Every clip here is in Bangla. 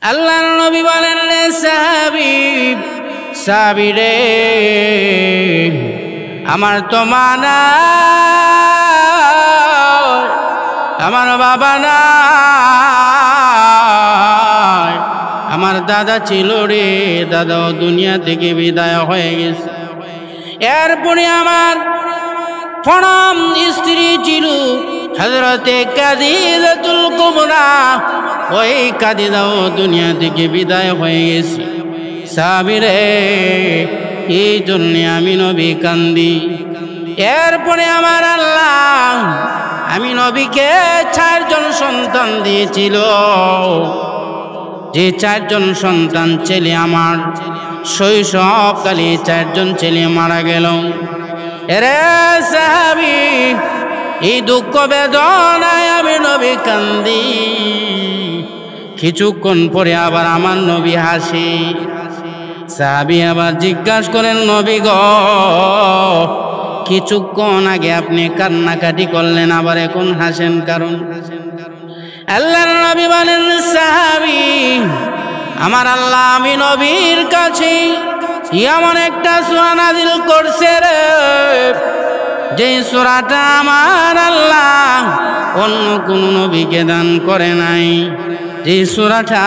আল্লাহর নবী বলেন, রে সাহাবী, সাহাবী রে, আমার তো মা নাই, আমার বাবা নাই, আমার দাদা ছিল রে, দাদাও দুনিয়া থেকে বিদায় হয়ে গেছে। এরপরে আমার প্রণাম স্ত্রী ছিল হযরতে খাদিজাতুল কুবরা, ওই খাদিজাও দুনিয়া থেকে বিদায় হয়ে গেছে। সাহাবী রে, এই জন্য আমি নবী কান্দি। এরপরে আমার আল্লাহ আমি নবীকে 4 জন সন্তান দিয়েছিল, যে 4 জন সন্তান ছেলে আমার শৈশবকালে 4 জন ছেলে মারা গেল। এরে সাহাবী, এই দুঃখ বেদনায় আমি নবী কান্দি। কিছুক্ষণ পরে আবার আমার নবী হাসি। সাহাবী আবার জিজ্ঞাসা করেন, নবী গো, কিছুক্ষণ আগে আপনি কান্নাকাটি করলেন, আবার এখন হাসেন কারণ? আল্লাহর নবী বলেন, সাহাবী, আমার আল্লাহ আমি নবীর কাছে এমন একটা সূরা নাযিল করছে রে, যে সূরাটা আমার আল্লাহ অন্য কোন নবীকে দান করে নাই। যে সূরাটা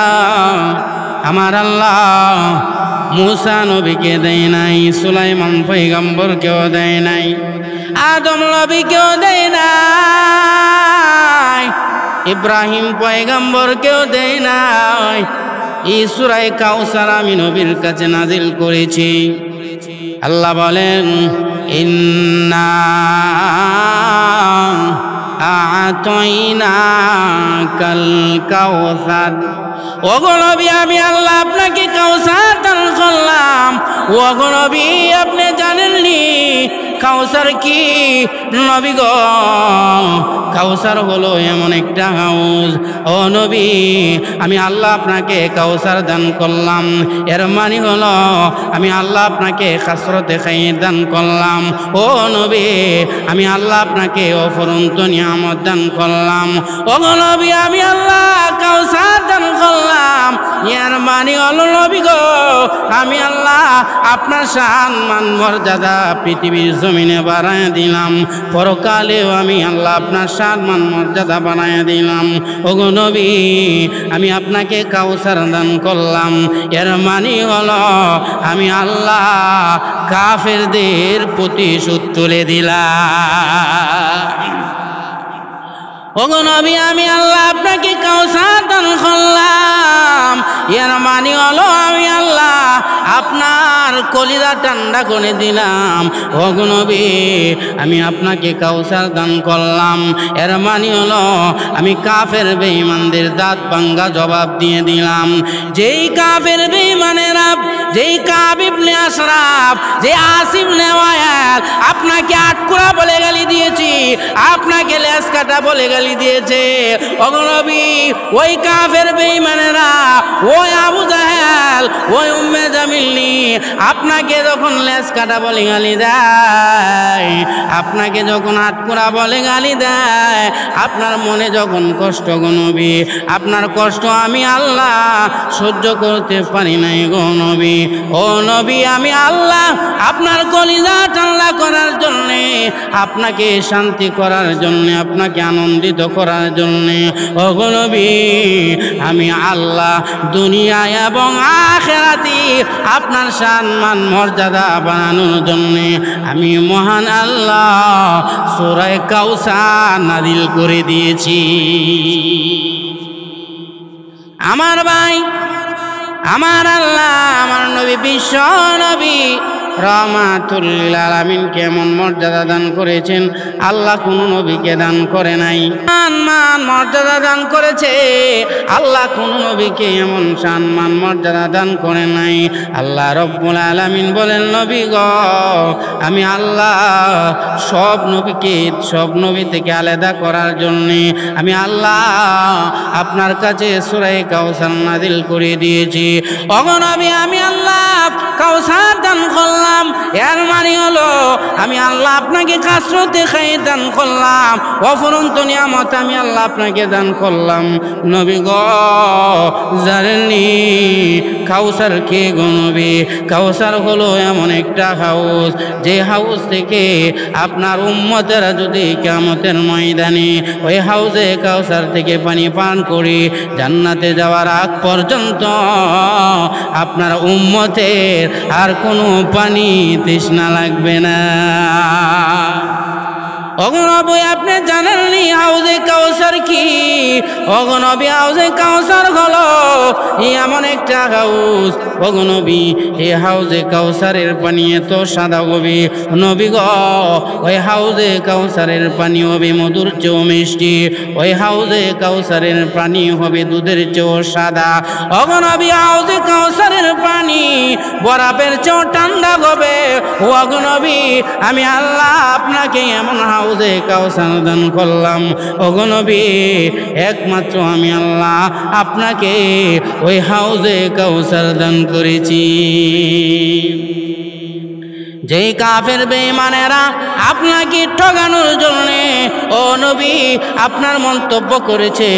আমার আল্লাহ মুসা নবীকে দেয় নাই, সুলাইমান পয়গম্বরকেও দেয় নাই, আদম নবীকেও দেয় নাই, ইব্রাহিম পয়গম্বরকেও দেয় নাই। এই সূরা কাউসার আমি নবীর কাছে নাজিল করেছি। আল্লাহ বলেন, ইন্না আ'তাইনাকাল কাউসার, ওগো নবী আমি আল্লাহ আপনাকে কাউসার দান করলাম। ওগো নবী আপনি জানেননি কাউসার কি? নবী গো, কাউসার হলো এমন একটা হাউস। ও নবী, আমি আল্লাহ আপনাকে কাউসার দান করলাম, এর মানে হলো আমি আল্লাহ আপনাকে কাসরতে খাইর দান করলাম। ও নবী, আমি আল্লাহ আপনাকে অফুরন্ত নিয়ামত দান করলাম। ও নবী, আমি আল্লাহ কাউসার দান করলাম, এর মানে হলো নবী গো, আমি আল্লাহ আপনার শান মান মর্যাদা পৃথিবীর জমিনে বাড়ায় দিলাম, পরকালেও আমি আল্লাহ আপনার শান মান মর্যাদা বাড়ায় দিলাম। ওগো নবী, আমি আপনাকে কাউসার দান করলাম, এর মানে হলো আমি আল্লাহ কাফেরদের প্রতিশোধ তুলে দিলাম। ওগো নবী, আমি আল্লাহ আপনাকে কাউসার দান করলাম, এর মানে হলো আমি আল্লাহ আপনার কলিজা ঠান্ডা করে দিলাম। ওগো নবী, আমি আপনাকে কাউসার দান করলাম, এর মানে হলো আমি কাফের বেঈমানদের দাঁত ভাঙ্গা জবাব দিয়ে দিলাম। যেই কাফের বেঈমানেরা, যেই কাব ইবনে আশরাফ, যে আসিফ ইবনে ওয়াইল আপনাকে আটকুরা বলে গালি দিয়েছি, আপনাকে লেজ কাটা বলে গালি দিয়েছে, ওগো নবী, ওই কাফের বেঈমানেরা, ওই আবু জাহেল, ওই উম্মে জামিল আপনাকে যখন লেজ কাটা বলে গালি দেয়, আপনাকে যখন আটকুরা বলে গালি দেয়, আপনার মনে যখন কষ্ট গো নবী, আপনার কষ্ট আমি আল্লাহ সহ্য করতে পারি নাই গো নবী। ও নবী, আমি আল্লাহ আপনার কলিজা ঠান্ডা করার জন্যে, আপনাকে শান্তি করার জন্যে, আপনাকে আনন্দিত করার জন্যে, ও গো নবী, আমি আল্লাহ দুনিয়া এবং আখিরাতে আপনার সম্মান মর্যাদা বাড়ানোর জন্যে আমি মহান আল্লাহ সূরা কাউসার নাযিল করে দিয়েছি। আমার ভাই, আমার আল্লাহ আমার নবী বিশ্ব নবী রাহমাতুল লিল আলামিনকে এমন মর্যাদা দান করেছেন আল্লাহ কোন নবীকে দান করে নাই। সম্মান মর্যাদা দান করেছে আল্লাহ কোন নবীকে এমন সম্মান মর্যাদা দান করে নাই। আল্লাহ রব্বুল আলামিন বলেন, নবী গো, আমি আল্লাহ সব নবীকে সব নবী থেকে আলাদা করার জন্যে আমি আল্লাহ আপনার কাছে সূরা কাউসার নাযিল করে দিয়েছি। ওগো নবী, আমি আল্লাহ কাউসার দান করলাম, করলাম, এর মানে হলো আমি আল্লাহ আপনাকে কাসরতে খাইয়ে দান করলাম, অফুরন্ত নিয়ামত আমি আল্লাহ আপনাকে দান করলাম। নবী গো জানেননি কাউসার কে গো নবী? কাউসার হলো এমন একটা হাউস, যে হাউস থেকে আপনার উম্মতেরা যদি কিয়ামতের ময়দানে ওই হাউজে কাউসার থেকে পানি পান করে জান্নাতে যাওয়ার আগ পর্যন্ত আপনার উম্মতের আর কোনো পানি তৃষ্ণা লাগবে না। অগনবী আপনি জানেননি হাউজে কাউসার কি? অগনবী হাউজে কাউসার হলো এমন একটা হাউস, অগনবী এই হাউজে কাউসারের পানি এত সাদা হবে নবী গো, ওই হাউজে কাউসারের পানি হবে মধুর চেয়েও মিষ্টি, ওই হাউজে কাউসারের পানি হবে দুধের চেয়েও সাদা। অগনবী হাউজে কাউসারের পানি বরফের চেয়েও ঠান্ডা হবে। ও অগনবী আমি আল্লাহ আপনাকে এমন হাউজে কাউসার দান করলাম, ওগো নবী একমাত্র আমি আল্লাহ আপনাকে ওই হাউজে কাউসার দান করেছি। যেই কাফের বেঈমানেরা আপনাকে ঠকানোর জন্য ও নবী আপনার মন্তব্য করেছে,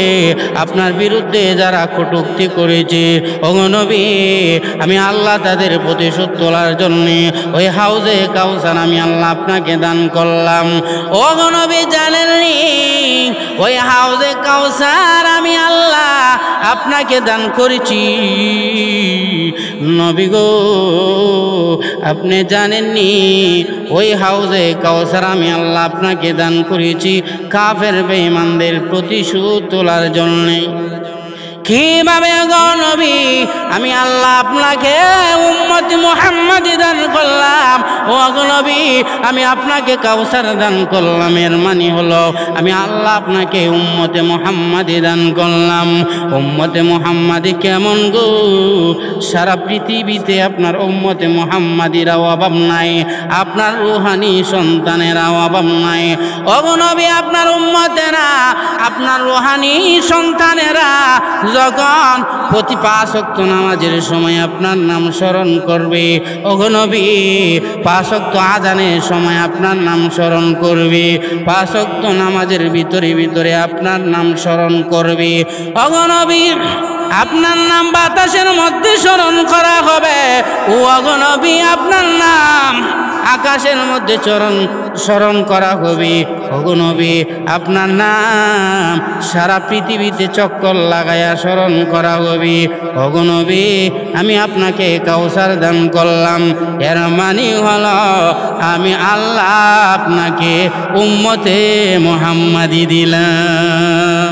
আপনার বিরুদ্ধে যারা কটূক্তি করেছে, ওগো নবী আমি আল্লাহ তাদের প্রতিশোধ তোলার জন্য ওই হাউজে কাউসার আমি আল্লাহ আপনাকে দান করলাম। ওগো নবী জানেননি ওই হাউজে কাউসার আমি আল্লাহ আপনাকে দান করেছি। নবী গো আপনি জানেননি ওই হাউজে কাউসার আমি আল্লাহ আপনাকে দান করেছি কাফের বেঈমানদের প্রতিশোধ তোলার জন্য। কিভাবে গো নবী আমি আল্লাহ আপনাকে উম্মত মুহাম্মাদি দান করলাম? ও গো নবী আমি আপনাকে কাউসার দান করলাম, এর মানে হলো আমি আল্লাহ আপনাকে উম্মতে মুহাম্মাদি দান করলাম। উম্মতে মুহাম্মাদি কেমন গো? সারা পৃথিবীতে আপনার উম্মতে মুহাম্মাদিরাও অভাব নাই, আপনার রুহানি সন্তানেরাও অভাব নাই। ও গো নবী আপনার উম্মতেরা আপনার রুহানি সন্তানেরা যখন প্রতি 5 ওয়াক্ত নামাজের সময় আপনার নাম স্মরণ করবে, ওগো নবী 5 ওয়াক্ত আজানের সময় আপনার নাম স্মরণ করবে, 5 ওয়াক্ত নামাজের ভিতরে ভিতরে আপনার নাম স্মরণ করবে, ওগো নবী আপনার নাম বাতাসের মধ্যে স্মরণ করা হবে। ও ওগো নবী আপনার নাম আকাশের মধ্যে স্মরণ করা হবে। ওগো নবী আপনার নাম সারা পৃথিবীতে চক্কর লাগায়া স্মরণ করা হবে। ওগো নবী আমি আপনাকে কাউসার দান করলাম, এর মানে হলো আমি আল্লাহ আপনাকে উম্মতে মুহাম্মাদি দিলাম।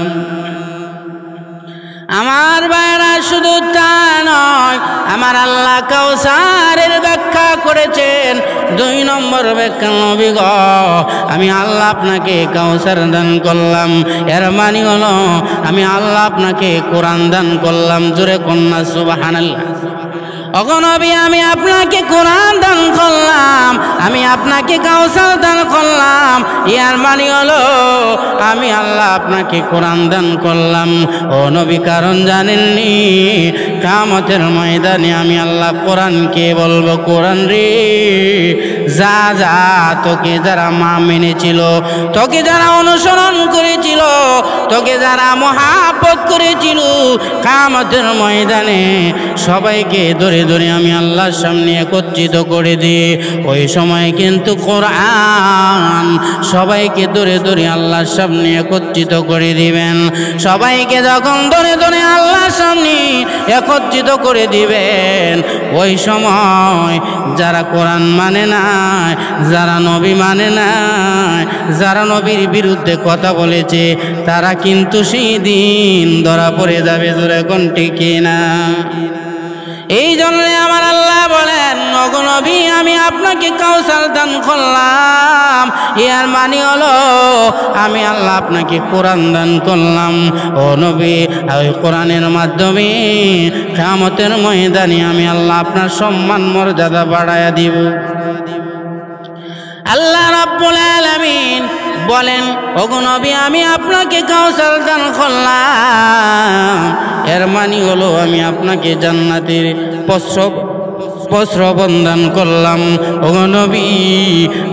আমার ভাইরা শুধু তা নয়, আমার আল্লাহ কাউসারের ব্যাখ্যা করেছেন। 2 নম্বর ব্যাখ্যা নবী গো আমি আল্লাহ আপনাকে কাউসার দান করলাম, এর মানে হলো আমি আল্লাহ আপনাকে কোরআন দান করলাম। জোরে কন্যা সুবহানাল্লাহ। ওগো নবী আমি আপনাকে কোরআন দান করলাম, আমি আপনাকে কাউসার দান করলাম, এর মানে হলো আমি আল্লাহ আপনাকে কোরআন দান করলাম। ও নবী কারণ জানেননি কিয়ামতের ময়দানে আমি আল্লাহ কোরআনকে বলবো, কোরআন রে যা যা তোকে যারা মা মেনেছিল, তোকে যারা অনুসরণ করেছিল, তোকে যারা মহাব্বত করেছিল, কিয়ামতের ময়দানে সবাইকে ধরে ধরে আমি আল্লাহর সামনে একত্রিত করে দিই। ওই সময় কিন্তু কোরআন সবাইকে ধরে ধরে আল্লাহর সামনে একত্রিত করে দিবেন। সবাইকে যখন ধরে ধরে আল্লাহর সামনে একত্রিত করে দিবেন, ওই সময় যারা কোরআন মানে না, যারা নবী মানে না, যারা নবীর বিরুদ্ধে কথা বলেছে, তারা কিন্তু সেই দিন ধরা পড়ে যাবে। জোরে কোন ঠিক না? এই জন্য আমার আল্লাহ বলেন, ওগো নবী আমি আপনাকে কাউসার দান করলাম, এর মানে হলো আমি আল্লাহ আপনাকে কোরআন দান করলাম। ও নবী ওই কোরআনের মাধ্যমে কিয়ামতের ময়দানে আমি আল্লাহ আপনার সম্মান মর্যাদা বাড়ায়া দিব। আল্লাহ রাব্বুল আলামিন বলেন, ওগো নবী আমি আপনাকে কাউসার দান করলাম, এর মানে হলো আমি আপনাকে জান্নাতের প্রশ্রবণ দান করলাম। ওগো নবী,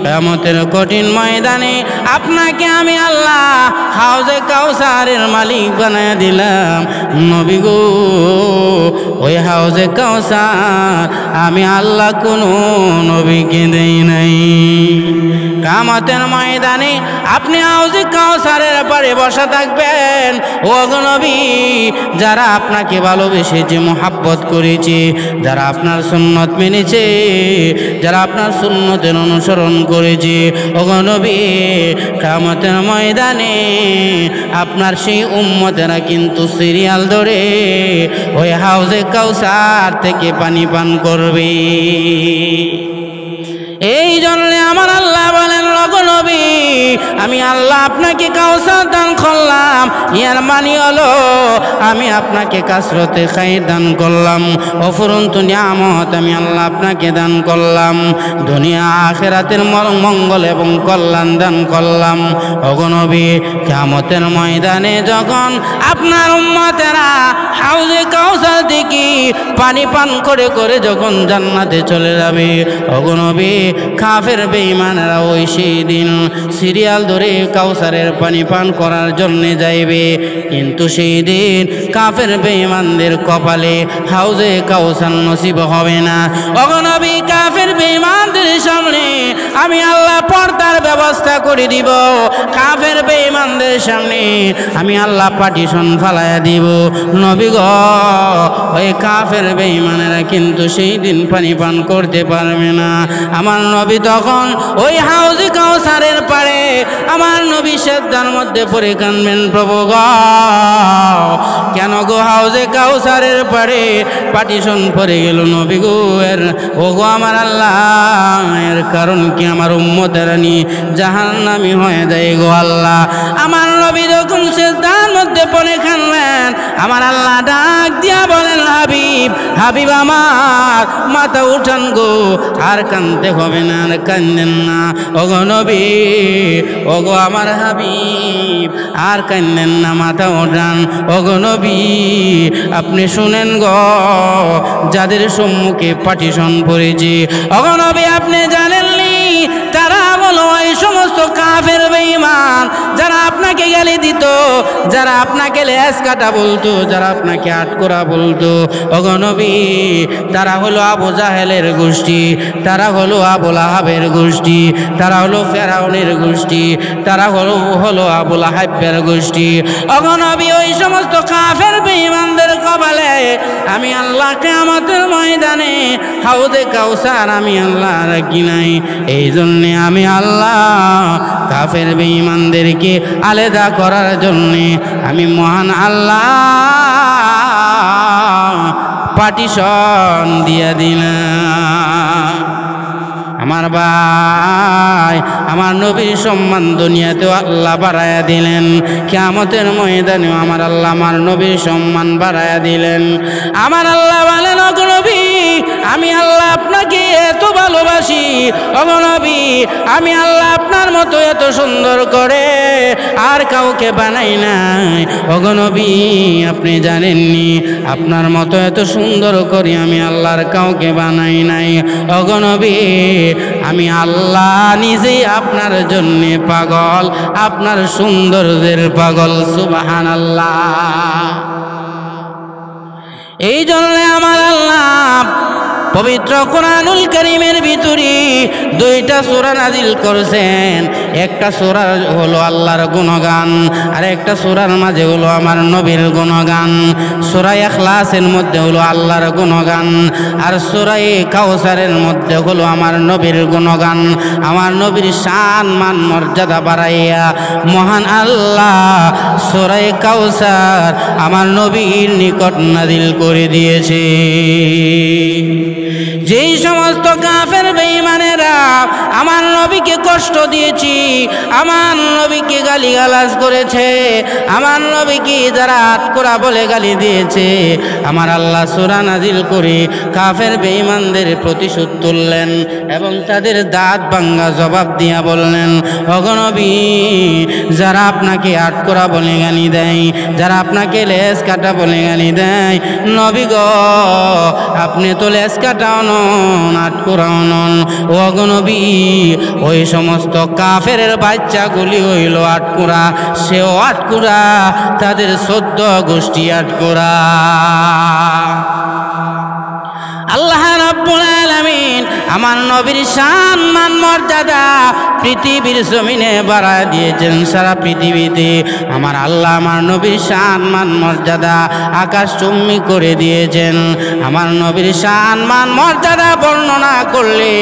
কিয়ামতের কঠিন ময়দানে আপনাকে আমি আল্লাহ হাউজে কাউসারের মালিক বানায় দিলাম। নবী গো, ওই হাউজে কাউসার আমি আল্লাহ কোনো নবীকে দেই নাই। কিয়ামতের ময়দানে আপনি হাউজে কাউসারের পারে বসা থাকবেন। ওগো নবী, যারা আপনাকে ভালোবেসেছে, মোহাব্বত করেছে, যারা আপনার সুন্নত মেনেছে, যারা আপনার সুন্নতের অনুসরণ করেছে, ওগো নবী, কিয়ামতের ময়দানে আপনার সেই উম্মতেরা কিন্তু সিরিয়াল ধরে ওই হাউজে কাউসার থেকে পানি পান করবে। এই জন্য আমার আল্লাহ বলেন, ওগো নবী, আমি আল্লাহ আপনাকে কাউসার দান করলাম। এর মানে হলো আমি আপনাকে কাসরতে খাইর দান করলাম, অফুরন্ত নিয়ামত আমি আল্লাহ আপনাকে দান করলাম, দুনিয়া আখিরাতের মঙ্গল এবং কল্যাণ দান করলাম। ওগো নবী, কিয়ামতের ময়দানে যখন আপনার উম্মতেরা হাউজে কাউসার থেকে পানি পান করে করে যখন জান্নাতে চলে যাবে, ওগো নবী, কাফের বেঈমানেরা ওই সেই দিন সিরিয়াল ধরে কাউসারের পানি পান করার জন্য যাইবে। কিন্তু সেই দিন কাফের বেঈমানদের কপালে হাউজে কাউসার নসিব হবে না। ওগো নবী, কাফের বেঈমানদের সামনে আমি আল্লাহ পর্দার ব্যবস্থা করে দিব। কাফের বেঈমানদের সামনে আমি আল্লাহ পাটিশন ফালাইয়া দিব। নবী গো, ওই কাফের বেঈমানেরা কিন্তু সেই দিন পানি পান করতে পারবে না। আমার নবী তখন ওই হাউজে কাউসারের পারে আমার নবী সেজদার মধ্যে পড়ে কাঁদবেন, প্রভু গো, কেন গো হাউজে কাউসারের পারে পাটিশন পড়ে গেল নবী গো, ও গো আমার আল্লাহ, এর কারণ কি আমার উম্মতেরা নি জাহান্নামী হয়ে যায় গো আল্লাহ। আমার নবী যখন সেজদার মধ্যে পড়ে কাঁদলেন, আমার আল্লাহ ডাক দিয়া বলেন, হাবিব, হাবিব আমার, মাথা উঠান গো, আর কাঁদতে হবে না, আর কাঁদেন না। ওগো নবী, ওগো আমার হাবিব, আর কাঁদেন না, মাথা উঠান। ওগো নবী, আপনি শুনেন গো, যাদের সম্মুখে পাটিশন পড়েছে, ওগো নবী, আপনি জানেননি তারা বলো এই সমস্ত কাফের বেঈমান যারা আপনাকে গালি দিত, যারা আপনাকে লেজ কাটা বলতো, যারা আপনাকে আটকোরা বলতো, ওগো নবী, তারা হলো আবু জাহেলের গোষ্ঠী, তারা হলো আবু লাহাবের গোষ্ঠী, তারা হলো ফেরাউনের গোষ্ঠী, তারা হলো আবু লাহাবের গোষ্ঠী। ওগো নবী, ওই সমস্ত কাফের বেঈমানদের কপালে আমি আল্লাহ কিয়ামতের ময়দানে হাউজে কাউসার আমি আল্লাহ রাখি নাই। এই জন্যে আমি আল্লাহ কাফের বেঈমানদেরকে আলাদা করার জন্যে আমি মহান আল্লাহ পাটিশন দিয়া দিলাম। আমার ভাই, আমার নবীর সম্মান দুনিয়াতেও আল্লাহ বাড়ায়া দিলেন, কিয়ামতের ময়দানেও আমার আল্লাহ আমার নবীর সম্মান বাড়ায়া দিলেন। আমার আল্লাহ বলেন, ওগো নবী, আমি আল্লাহ আপনাকে এত ভালোবাসি, ওগো নবী, আমি আল্লাহ আপনার মতো এত সুন্দর করে আর কাউকে বানাই নাই। ওগো নবী, আপনি জানেননি আপনার মতো এত সুন্দর করে আমি আল্লাহর কাউকে বানাই নাই। ওগো নবী, আমি আল্লাহ নিজেই আপনার জন্য পাগল, আপনার সৌন্দর্যের পাগল। সুবহানাল্লাহ। এই জন্য আমার আল্লাহ পবিত্র কোরআনুল কারীমের ভিতরে দুইটা সূরা নাজিল করেছেন। একটা সূরা হলো আল্লাহর গুণগান, আর একটা সূরার মাঝে হলো আমার নবীর গুণগান। সূরা ইখলাসের মধ্যে হলো আল্লাহর গুণগান, আর সূরা কাউসারের মধ্যে হলো আমার নবীর গুণগান। আমার নবীর শান মান মর্যাদা বাড়াইয়া মহান আল্লাহ সূরা কাউসার আমার নবীর নিকট নাজিল করে দিয়েছে। যেই সমস্ত কাফের বেঈমানেরা আমার নবীকে কষ্ট দিয়েছি, আমার নবীকে গালিগালাজ করেছে, আমার নবীকে যারা আটকোরা বলে গালি দিয়েছে, আমার আল্লাহ সূরা নাজিল করে কাফের বেঈমানদের প্রতিশোধ তুললেন এবং তাদের দাঁত ভাঙ্গা জবাব দিয়া বললেন, ওগো নবী, যারা আপনাকে আটকোরা বলে গালি দেয়, যারা আপনাকে লেজ কাটা বলে গালি দেয়, নবী গো, আপনি তো লেজ কাটাও নন, আটকুরাও নন। ও নবী, ওই সমস্ত কাফেরের বাচ্চাগুলি হইল আটকুরা, সেও আটকুরা, তাদের 14 গোষ্ঠী আটকুরা। আল্লাহ রাব্বুল আলামিন আমার নবীর শান মান মর্যাদা পৃথিবীর জমিনে বাড়ায় দিয়েছেন। সারা পৃথিবীতে আমার আল্লাহ আমার নবীর শান মান মর্যাদা আকাশ চুম্বি করে দিয়েছেন। আমার নবীর শান মান মর্যাদা বর্ণনা করলে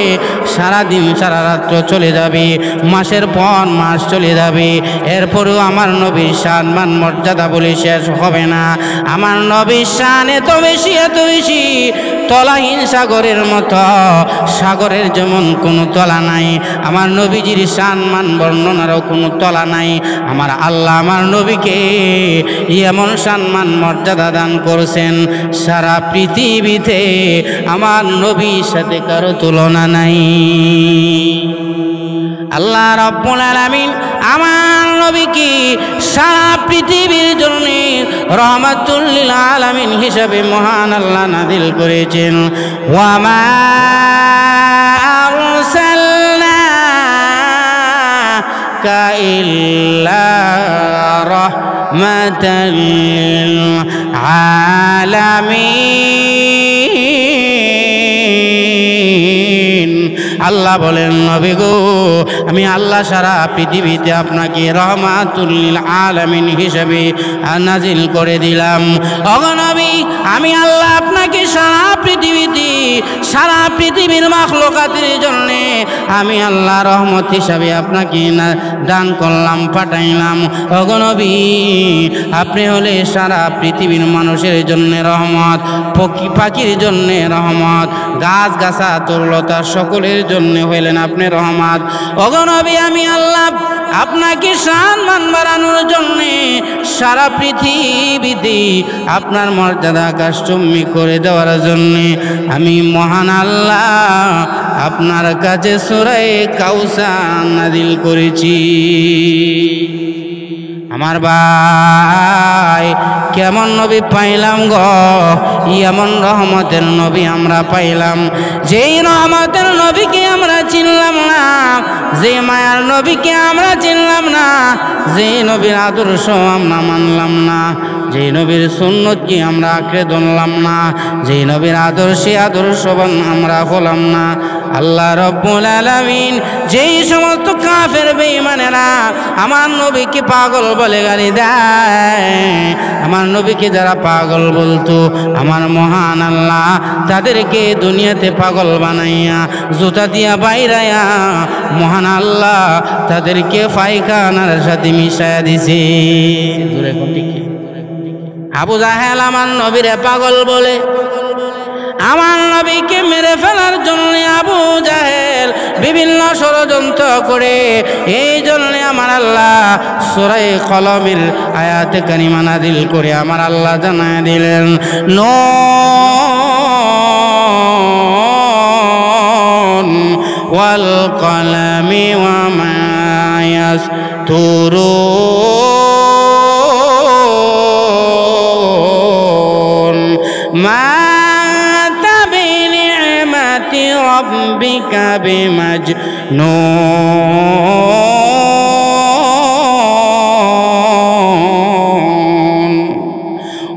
সারা দিন সারা রাত্র চলে যাবে, মাসের পর মাস চলে যাবে, এরপরেও আমার নবীর শান মান মর্যাদা বলে শেষ হবে না। আমার নবীর শান এত বেশি এত বেশি, তলাহীন সাগরের মতো, সাগরের যেমন কোনো তলা নাই, আমার নবীজির শান মান বর্ণনারও কোনো তলা নাই। আমার আল্লাহ আমার নবীকে এমন সম্মান মর্যাদা দান করছেন, সারা পৃথিবীতে আমার নবীর সাথে কারো তুলনা নাই। আল্লাহ রাব্বুল আলামিন আমার নবীকে সারা পৃথিবীর জন্য রহমাতুল লিল আলামিন হিসাবে মহান আল্লাহ নাযিল করেছেন। ওয়া মা আরসালনাকা ইল্লা রাহমাতাল লিল আলামিন। আল্লাহ বলেন, নবী গো, আমি আল্লাহ সারা পৃথিবীতে আপনাকে রহমাতুল লিল আলামিন হিসেবে নাজিল করে দিলাম। ওগো নবী, আমি আল্লাহ আপনাকে সারা পৃথিবীর মাখলুকাতের জন্য আমি আল্লাহ রহমত হিসাবে আপনাকে দান করলাম, পাঠাইলাম। ওগো নবী, আপনি হলে সারা পৃথিবীর মানুষের জন্য রহমত, পক্ষী পাখির জন্য রহমত, গাছ গাছা তরুলতা সকলের জন্য হইলেন আপনি রহমত। ওগো নবী, আমি আল্লাহ আপনাকে সম্মান বাড়ানোর জন্য সারা পৃথিবীতে আপনার মর্যাদা আকাশ চুম্বি করে দেওয়ার জন্য আমি মহান আল্লাহ আপনার কাছে সূরা কাউসার নাযিল করেছি। আমার ভাই, কেমন নবী পাইলাম গো, এমন রহমতের নবী আমরা পাইলাম। যেই রহমতের নবীকে আমরা চিনলাম না, যে মায়ার নবীকে আমরা চিনলাম না, যে নবীর আদর্শ আমরা মানলাম না, যে নবীর সুন্নতকে আমরা আঁকড়ে ধরলাম না, যে নবীর আদর্শবান আমরা হলাম না, আল্লাহ রাব্বুল আলামিন যেই সমস্ত কাফের বেঈমানেরা আমার নবীকে পাগল বলে গালি দেয়, আমার নবীকে যারা পাগল বলতো, আমার মহান আল্লাহ তাদেরকে দুনিয়াতে পাগল বানাইয়া জুতা দিয়া বাইরাইয়া মহান আল্লাহ তাদেরকে পায়খানার সাথে মিশাইয়া দিছে। আবু জাহেল আমার নবীরে পাগল বলে, আমার নবীকে মেরে ফেলার জন্য আবু জাহেল বিভিন্ন ষড়যন্ত্র করে। এই জন্য আমার আল্লাহ সূরা কলমের আয়াতে কারিমা নাযিল করে আমার আল্লাহ জানায় দিলেন, নুন ওয়াল কলমি ওয়া মা ইয়াসতুরুন মা ربك بمجنون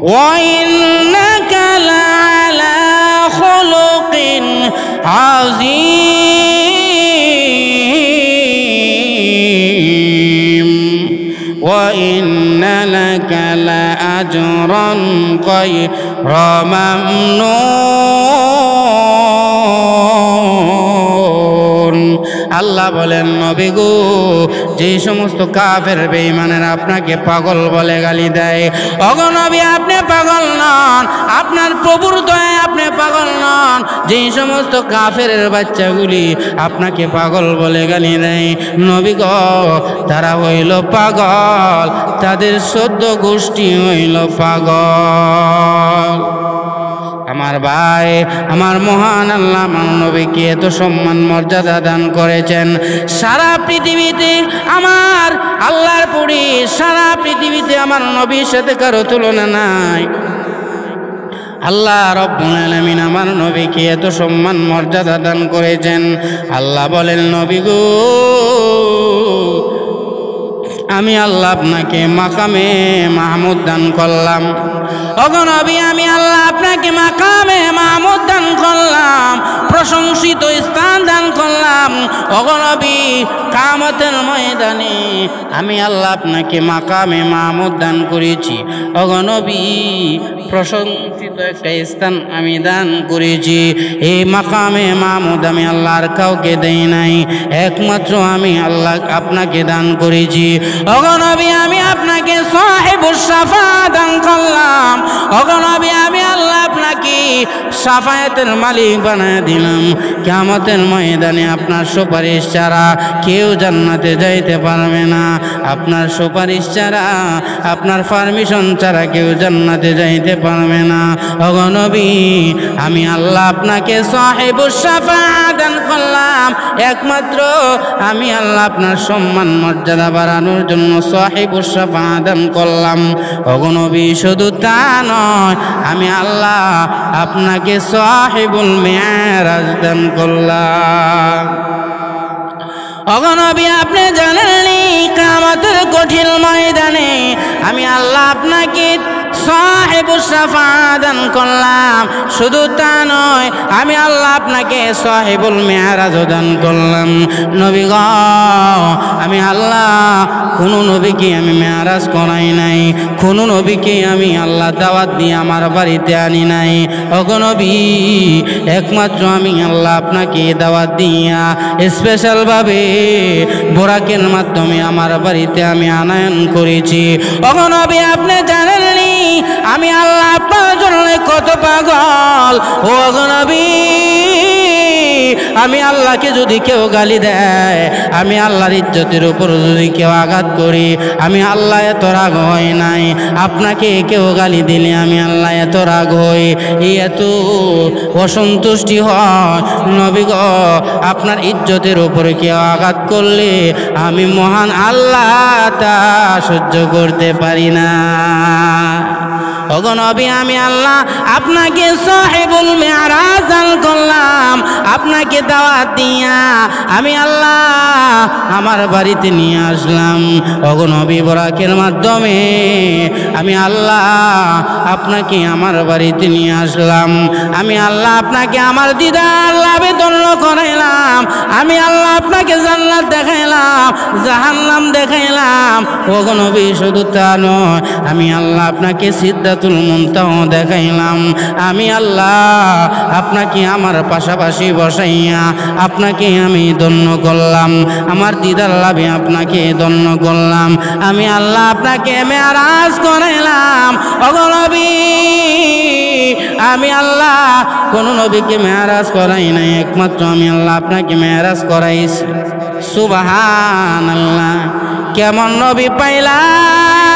وإنك لعلى خلق عظيم وإن لك لأجرا غير ممنون। আল্লাহ বলেন, নবী গো, যে সমস্ত কাফের বেঈমানেরা আপনাকে পাগল বলে গালি দেয়, ওগো নবী, আপনি পাগল নন, আপনার প্রভুর দয়ায় আপনি পাগল নন। যে সমস্ত কাফের বাচ্চাগুলি আপনাকে পাগল বলে গালি দেয়, নবী গো, তারা হইল পাগল, তাদের 14 গোষ্ঠী হইল পাগল। আমার ভাই, আমার মহান আল্লাহ আমার নবীকে এত সম্মান মর্যাদা দান করেছেন। সারা পৃথিবীতে আমার আল্লাহর পরি, সারা পৃথিবীতে আমার নবীর সাথে কারো তুলনা নাই। আল্লাহ রব্বুল আলামিন আমার নবীকে এত সম্মান মর্যাদা দান করেছেন। আল্লাহ বলেন, নবী গো, আমি আল্লাহ আপনাকে মাকামে মাহমুদ দান করলাম। ওগো নবী, আমি আল্লাহ আপনাকে মাকামে মাহমুদ দান করলাম, প্রশংসিত স্থান দান করলাম। ওগো নবী, কিয়ামতের ময়দানে আমি আল্লাহ আপনাকে মাকামে মাহমুদ দান করেছি। ওগো নবী, প্রশংসিত একটা স্থান আমি দান করেছি। এই মাকামে মাহমুদ আমি আল্লাহর কাউকে দেই নাই, একমাত্র আমি আল্লাহ আপনাকে দান করেছি। ওগো নবী, আমি আপনাকে সাহিবুস শাফাআত দান করলাম। ওগো নবী, আমি আল্লাহ আপনাকে শাফায়াতের মালিক বানায় দিলাম। কিয়ামতের ময়দানে আপনার সুপারিশ ছাড়া কেউ জান্নাতে যাইতে পারবে না। আপনার সুপারিশ ছাড়া, আপনার পারমিশন ছাড়া কেউ জান্নাতে যাইতে পারবে না। ওগো নবী, আমি আল্লাহ আপনাকে সাহিবুস শাফাআত দান করলাম, একমাত্র আমি আল্লাহ আপনার সম্মান মর্যাদা বাড়ানোর জন্য সাহিবুস শাফাআত দান করলাম। ওগো নবী, শুধু তা নয়, আমি আল্লাহ আপনাকে সাহিবুল মিরাজ দান করলাম। ওগো নবী, আপনি জানেননি কিয়ামতের কঠিন ময়দানে আমি আল্লাহ আপনাকে সাহিবুস শাফাআত দান করলাম। শুধু তা নয়, আমি আল্লাহ আপনাকে সাহিবুল মিরাজ দান করলাম। নবী গো, আমি আল্লাহ কোনো নবীকে আমি মেরাজ করাই নাই, কোনো নবীকে আমি আল্লাহ দাওয়াত দিয়ে আমার বাড়িতে আনি নাই। ওগো নবী, একমাত্র আমি আল্লাহ আপনাকে দাওয়াত দিয়া স্পেশালভাবে বোরাকের মাধ্যমে আমার বাড়িতে আমি আনয়ন করেছি। ওগো নবী, আপনি জানেননি আমি আল্লাহ আপনার জন্য কত পাগল। ওগো নবী, আমি আল্লাহকে যদি কেউ গালি দেয়, আমি আল্লাহর ইজ্জতের উপর যদি কেউ আঘাত করি, আমি আল্লাহ এত রাগ হয় নাই। আপনাকে কেউ গালি দিলে আমি আল্লাহ এত রাগ হই, এত অসন্তুষ্টি হয়। নবী গো, আপনার ইজ্জতের উপরে কেউ আঘাত করলে আমি মহান আল্লাহ তা সহ্য করতে পারি না। ওগো নবী, আমি আল্লাহ আপনাকে সাহিবুল মিরাজ দান করলাম, আপনাকে দাওয়াত দিয়া আমি আল্লাহ আমার বাড়িতে নিয়ে আসলাম। ওগো নবী, বোরাকের মাধ্যমে আমি আল্লাহ আপনাকে আমার বাড়িতে নিয়ে আসলাম। আমি আল্লাহ আপনাকে আমার দিদার লাভে ধন্য করাইলাম। আমি আল্লাহ আপনাকে জান্নাত দেখাইলাম, জাহান্নাম দেখাইলাম। ওগো নবী, শুধু তা নয়, আমি আল্লাহ আপনাকে সিদরাতুল মুনতাহা দেখাইলাম। আমি আল্লাহ আপনাকে আমার পাশাপাশি বসাইয়া আপনাকে আমি ধন্য করলাম, আমার দিদার লাভে আপনাকে ধন্য করলাম। আমি আল্লাহ আপনাকে মেরাজ করাইলাম। ওগো নবী, আমি আল্লাহ কোন নবীকে মেরাজ করাই নাই, একমাত্র আমি আল্লাহ আপনাকে মেরাজ করাইছি। সুবহানাল্লাহ, কেমন নবী পাইলাম,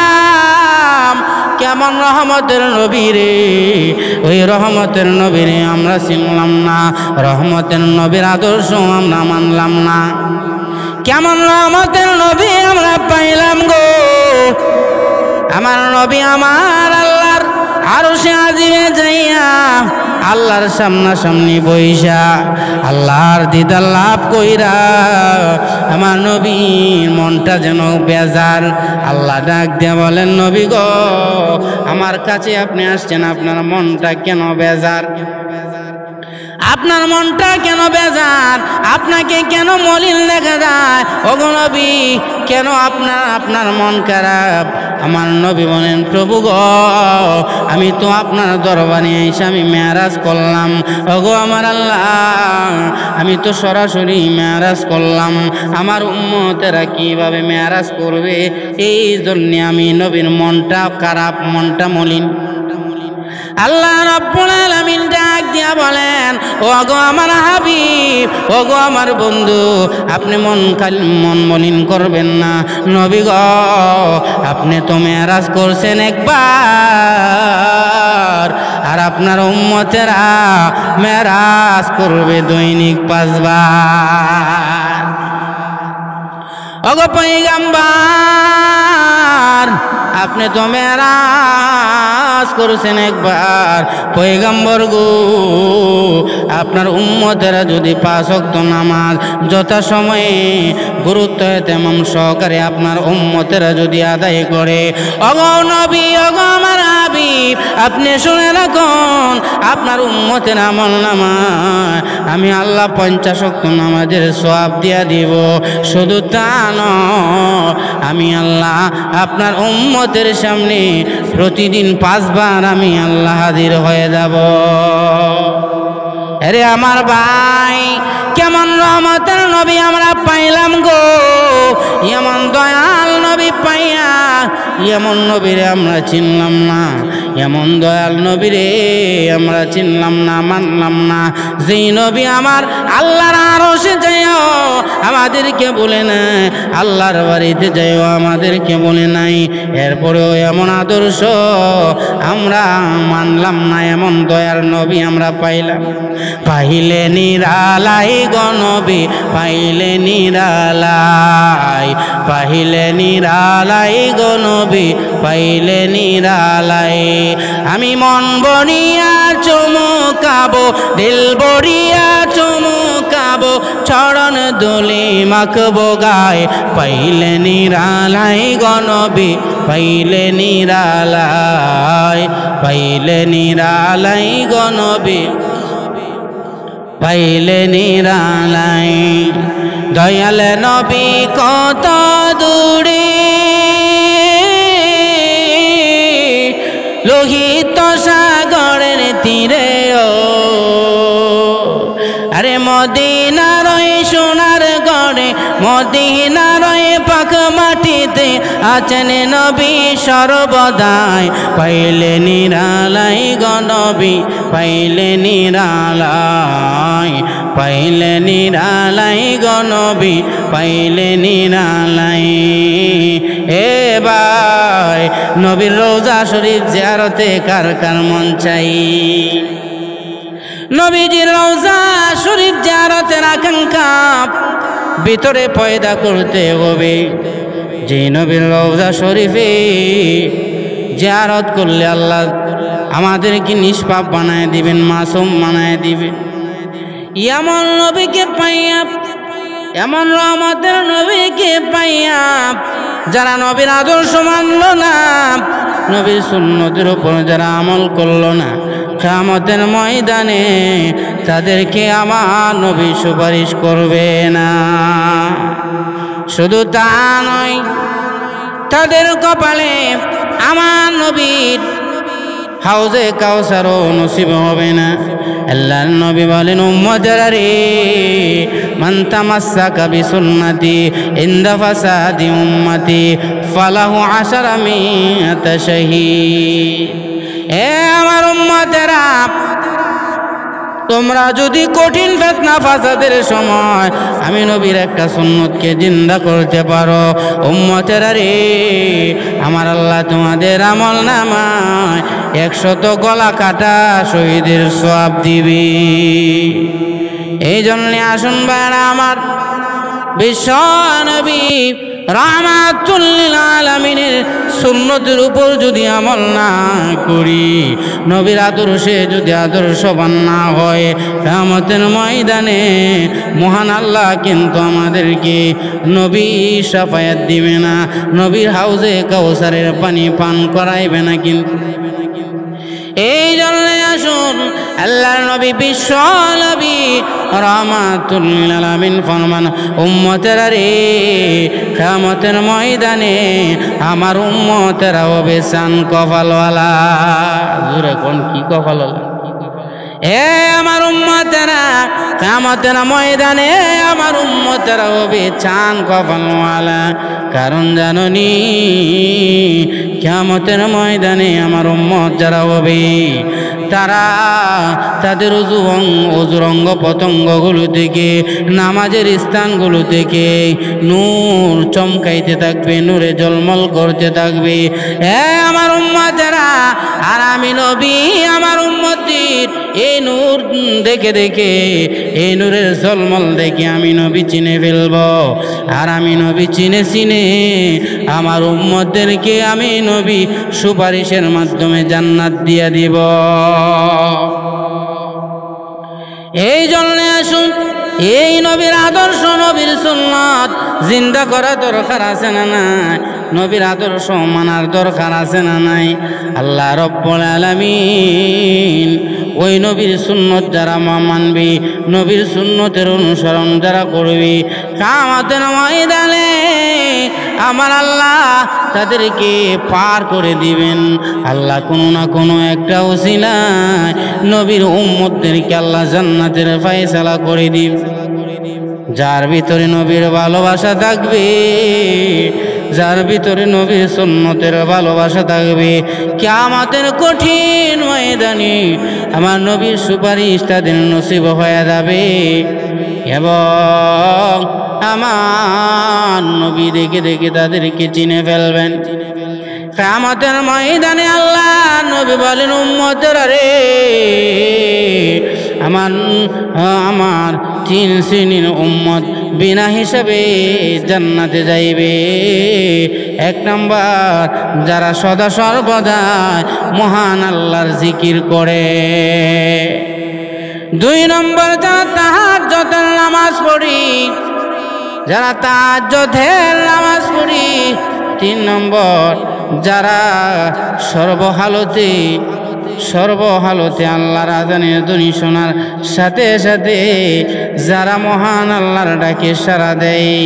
কেমন রহমতের নবী রে। ওই রহমতের নবী রে আমরা চিনলাম না, রহমতের নবীর আদর্শ আমরা মানলাম না। কেমন রহমতের নবী আমরা পাইলাম গো। আমার নবী আমার আল্লাহর আরশে আজিমে যাইয়া আল্লাহর সামনাসামনি বইসা আল্লাহর দিদার লাভ কইরা আমার নবীর মনটা যেন বেজার। আল্লাহ ডাক দিয়ে বলেন, নবী গো, আমার কাছে আপনি আসছেন, আপনার মনটা কেন বেজার? আপনার মনটা কেন বেজার? আপনাকে কেন মলিন দেখা যায়? ওগো নবী, কেন আপনার মন খারাপ? আমার নবী বলেন, প্রভু গো, আমি তো আপনার দরবারে এসে আমি মেরাজ করলাম। ওগো আমার আল্লাহ, আমি তো সরাসরি মেরাজ করলাম। আমার উম্মতেরা কিভাবে মেরাজ করবে? এই জন্যে আমি নবীর মনটা খারাপ, মনটা মলিন। আল্লাহ রাব্বুল আলামিন ডাক দিয়া বলেন, ওগো আমার হাবিব, ওগো আমার বন্ধু, আপনি মন মলিন করবেন না। নবী গো, আপনি তো মেরাজ করছেন একবার, আর আপনার উম্মতেরা মেরাজ করবে দৈনিক 5 বার। ওগো পয়গম্বর, আমার আপনি তো মেরাজ করছেন একবার পয়গম্বর গো, আপনার উম্মতেরা যদি 5 ওয়াক্ত নামাজ যথাসময়ে গুরুত্ব তেমন সহকারে আপনার উম্মতেরা যদি আদায় করে, ওগো নবী ওগো আমার হাবিব আপনি শুনে রাখুন আপনার উম্মতের আমল নামায় আমি আল্লাহ 50 ওয়াক্ত নামাজের সওয়াব দিয়া দিব। শুধু তা নয়, আমি আল্লাহ আপনার উম্মতের সামনে প্রতিদিন 5 বার আমি আল্লাহ হাজির হয়ে যাব। আরে আমার ভাই, কেমন রহমতের নবী আমরা পাইলাম গো, এমন দয়াল নবী পাইয়া এমন নবীরে আমরা চিনলাম না, এমন দয়াল নবীরে আমরা চিনলাম না, মানলাম না। যেই নবী আমার আল্লাহর আরশে যাইও আমাদেরকে বলে নাই, আল্লাহর বাড়িতে যাইও আমাদেরকে বলে নাই, এরপরেও এমন আদর্শ আমরা মানলাম না। এমন দয়াল নবী আমরা পাইলাম। পাইলে নিরালাই গনবী পাইলে নিরালাই, পাইলে নিরালাই গনবী পাইলে নিরালাই। আমি মন বনিয়া চুমুকাবো, দিল বরিয়া চুমুকাবো, চরণ দুলি মাখবো গায়ে। পাইলে নিরালাই গনবী পাইলে নিরালাই, পাইলে নিরালাই গনবী পাইলে নিরালাই। দয়াল নবী কত দূরে লোহিত সাগরের তীরে, ও আরে মদিনার সোনার গড়ে মদিনার পাক মাটিতে আছেন নবী সর্বদাই। পাইলে নিরালাই গনবী পাইলে নিরালাই, পাইলে নিরালাই গনবী পাইলে নিরালাই। এ ভাই, নবীর রওজা শরীফ জিয়ারতে কার কার মন চাই? নবীজির রওজা শরীফ জিয়ারতের আকাঙ্ক্ষা ভিতরে পয়দা করতে হবে। যে নবীর রওজা শরীফে জিয়ারত করলে আল্লাহ আমাদেরকে নিষ্পাপ বানায় দিবেন, মাসুম বানায় দিবেন। এমন নবীকে পাইয়া, এমন রহমতের নবীকে পাইয়া যারা নবীর আদর্শ মানল না, নবীর সুন্নতের উপর যারা আমল করল না, কিয়ামতের ময়দানে তাদেরকে আমার নবী সুপারিশ করবে না। শুধু তা নয়, তাদের কপালে আমার নবীর হাউজে কাউসারও নসিব হবে না। আল্লাহর নবী বলেন, উম্মতেরা রে, মান তামাসসাকা বিসুন্নতি ইনদা ফাসাদি উম্মতি ফালাহু 10 মিআতা শাহীদ। এ আমার উম্মতেরা, তোমরা যদি কঠিন ফিতনা ফাসাদের সময় আমি নবীর একটা সুন্নতকে জিন্দা করতে পারো, উম্মতেরা রে, আমার আল্লাহ তোমাদের আমল নামায় 100 গলা কাটা শহীদের সওয়াব দিবে। এই জন্য আসুন ভাইরা আমার, বিশ্ব নবী রাহমাতুল লিল আলামিনের সুন্নতের উপর যদি আমল না করি, নবীর আদর্শে যদি আদর্শবান না হয়, কিয়ামতের ময়দানে মহান আল্লাহ কিন্তু আমাদেরকে নবী শাফায়াত দিবে না, নবীর হাউজে কাউসারের পানি পান করাইবে না। কিন্তু এই জন্য আসুন, আল্লাহর নবী বিশ্ব নবী রাহমাতুল লিল আলামিন ফরমান, উম্মতেরা রে, কিয়ামতের ময়দানে আমার উম্মতেরা হবে চান কপালওয়ালা। জোরে কোন কি কপালওয়ালা? এ আমার উম্মতেরা, কিয়ামতের ময়দানে আমার উম্মতেরা হবে চান কপালওয়ালা। কারণ জাননি, কিয়ামতের ময়দানে আমার উম্মত যারা হবে, তারা তাদের অজুর অঙ্গ প্রত্যঙ্গগুলো থেকে, নামাজের স্থানগুলো থেকে নূর চমকাইতে থাকবে, নূরে ঝলমল করতে থাকবে। আমার উম্মতেরা, আর আমি নবী আমার উম্মতির এই নূর দেখে দেখে, এই নূরের ঝলমল দেখে আমি নবী চিনে ফেলব। আর আমি নবী চিনে চিনে আমার উম্মতদেরকে আমি নবী সুপারিশের মাধ্যমে জান্নাত দিয়ে দিব। এই জন্য আসুন, এই নবীর আদর্শ, নবীর সুন্নাত জিন্দা করা দরকার আছে না নাই? নবীর আদর্শ মানার দরকার আছে না নাই? আল্লাহ রব্বুল আলামিন ওই নবীর সুন্নত যারা মানবি, নবীর সুন্নতের অনুসরণ যারা করবি, কিয়ামতের ময়দানে আমার আল্লাহ তাদেরকে পার করে দিবেন। আল্লাহ কোনো না কোনো একটা ওসিলায় নবীর উম্মতদেরকে আল্লাহ জান্নাতের ফয়সালা করে দিবেন। যার ভিতরে নবীর ভালোবাসা থাকবে, যার ভিতরে নবীর সুন্নতের ভালোবাসা থাকবে, কিয়ামতের কঠিন ময়দানে আমার নবীর সুপারিশ তাদের নসিব হয়ে যাবে। এবং আমার নবী দেখে দেখে তাদেরকে চিনে ফেলবেন। কিয়ামতের ময়দানে আল্লাহ নবী বলেন, উম্মতেরা রে, আমার 3 শ্রেণীর উম্মত বিনা হিসাবে জান্নাতে যাইবে। 1 নম্বর, যারা সদা সর্বদা মহান আল্লাহর জিকির করে। 2 নম্বর, যারা তাহাজ্জুদের নামাজ পড়ি, যারা তাহাজ্জুদের নামাজ পড়ি। 3 নম্বর, যারা সর্বহালতে আল্লাহর আযানের ধ্বনি শোনার সাথে সাথে যারা মহান আল্লাহর ডাকে সাড়া দেয়।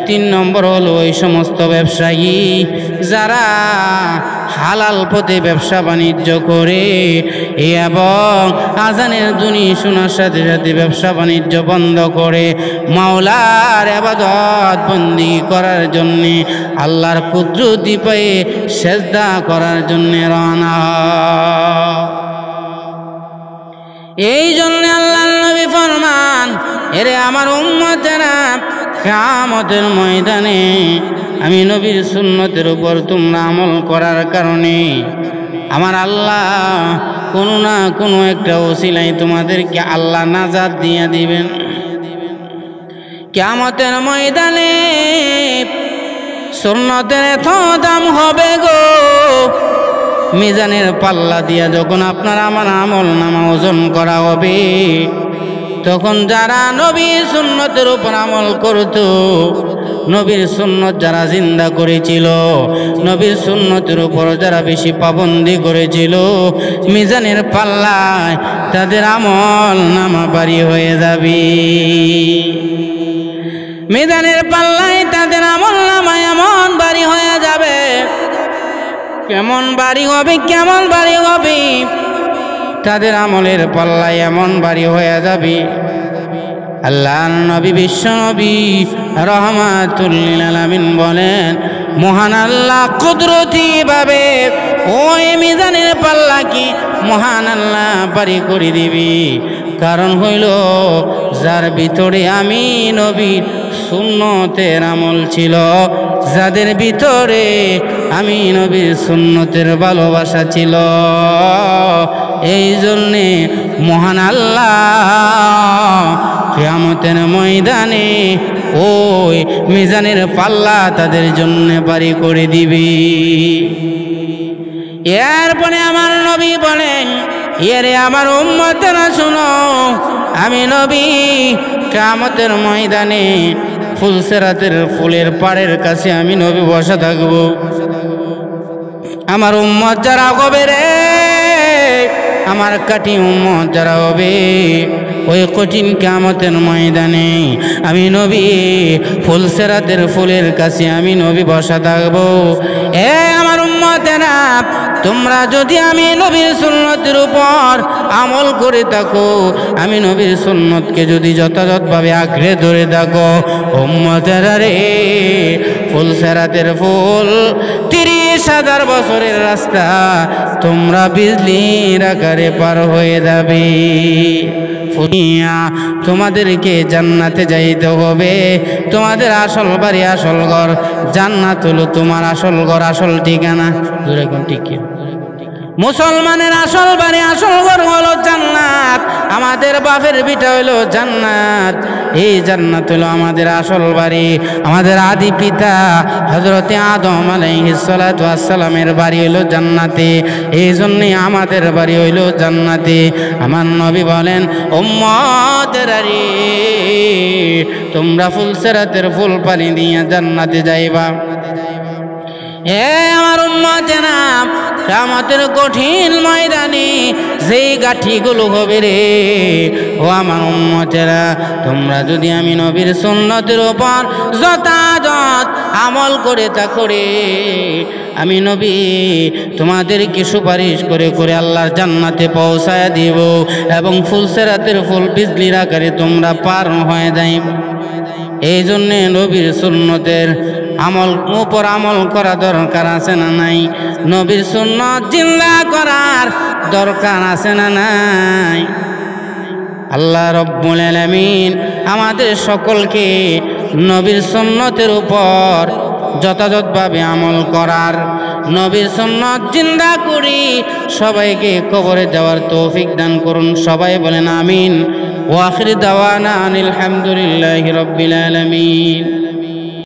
3 নম্বর হলো ওই সমস্ত ব্যবসায়ী যারা হালাল পথে ব্যবসা বাণিজ্য করে এবং আযানের ধ্বনি শোনার সাথে সাথে ব্যবসা বাণিজ্য বন্ধ করে মাওলার ইবাদত বন্দি করার জন্যে, আল্লাহর কুদরতি পায়ে সেজদা করার জন্যে রওনা। এই জন্য আল্লাহর নবী ফরমান, এরে আমার উম্মতেরা, কিয়ামতের ময়দানে আমি নবীর সুন্নতের উপর তোমরা আমল করার কারণে আমার আল্লাহ কোনো না কোনো একটা ওসিলায় তোমাদেরকে আল্লাহ নাজাত দিয়ে দিবেন। কিয়ামতের ময়দানে সুন্নতের এত দাম হবে গো, মিজানের পাল্লা দিয়া যখন আপনার আমার আমল নামা ওজন করা হবে, তখন যারা নবীর সুন্নতের উপর আমল করত, নবীর সুন্নত যারা জিন্দা করেছিল, নবীর সুন্নতের উপর যারা বেশি পাবন্দি করেছিল, মিজানের পাল্লায় তাদের আমল নামা ভারী হয়ে যাবে। মিজানের পাল্লায় তাদের আমল নামা এমন ভারী হয়ে যাবে। কেমন ভারী হবে, কেমন ভারী হবে? তাদের আমলের পাল্লায় এমন ভারী হয়ে যাবে। আল্লাহর নবী বিশ্ব নবী রাহমাতুল লিল আলামিন বলেন, মহান আল্লাহ কুদরতি ভাবে ওই মিজানের পাল্লা কি মহান আল্লাহ ভারী করে দিবি। কারণ হইল যার ভিতরে আমি নবীর সুন্নতের আমল ছিল, যাদের ভিতরে আমি নবীর সুন্নতের ভালোবাসা ছিল, এই জন্যে মহান আল্লাহ কিয়ামতের ময়দানে ওই মিজানের পাল্লা তাদের জন্য ভারী করে দিবি। এরপরে আমার নবী বলেন, এরে আমার উম্মতেরা শুনো, আমি নবী কিয়ামতের ময়দানে ফুলসেরাতের ফুলের পাড়ের কাছে আমি নবী বসা থাকবো। আমার উম্মত যারা হবে রে, আমার কাটি উম্মত যারা হবে, ওই কঠিন কিয়ামতের ময়দানে আমি নবী ফুলসেরাতের ফুলের কাছে আমি নবী বসা থাকবো। আমার উম্মতেরা, তোমরা যদি আমি নবীর সুন্নতের উপর আমল করে থাকো, আমি নবীর সুন্নতকে যদি যথাযথভাবে আঁকড়ে ধরে থাকো, উম্মতেরা রে, ফুলসেরাতের ফুল 30,000 বছরের রাস্তা তোমরা বিজলির আকারে পার হয়ে যাবে। তোমাদেরকে জান্নাতে যাইতে হবে। তোমাদের আসল বাড়ি, আসল ঘর জান্নাত হলো তোমার আসল ঘর, আসল ঠিকানা। জোরে কোন ঠিক? মুসলমানের আসল বাড়ি আসল ঘর হলো জান্নাত, আমাদের বাপের ভিটা হইলো জান্নাত। এই জান্নাত হলো আমাদের আসল বাড়ি। আমাদের আদি পিতা হযরতে আদম আলাইহিস সালাতু ওয়াস সালামের বাড়ি হইলো জান্নাতে, এই জন্যই আমাদের বাড়ি হইলো জান্নাতে। আমার নবী বলেন, উম্মতেরা রে, তোমরা ফুলসিরাতের ফুল পানি দিয়ে জান্নাতে যাইবা। এ আমার উম্মতেরা, কিয়ামতের কঠিন ময়দানে যেই গাঠিগুলো হবে রে, ও আমার উম্মতেরা, তোমরা যদি আমি নবীর সুন্নতের উপর যথাযথ আমল করে থাকো রে, আমি নবী তোমাদেরকে সুপারিশ করে করে আল্লাহর জান্নাতে পৌঁছায় দিব, এবং ফুলসিরাতের ফুল বিজলির আকারে তোমরা পার হয়ে যাইবে। এই জন্যে নবীর সুন্নতের উপর আমল করা দরকার আছে না নাই? নবীর সুন্নত জিন্দা করার দরকার আছে না নাই? আল্লাহ রব্বুল আলামিন আমাদের সকলকে নবীর সুন্নতের উপর যথাযথভাবে আমল করার, নবীর সুন্নত জিন্দা করি সবাইকে কবরে যাওয়ার তৌফিক দান করুন। সবাই বলেন আমিন। ওয়া আখির দাওয়ানা আনিল হামদুলিল্লাহি রাব্বিল আলামিন।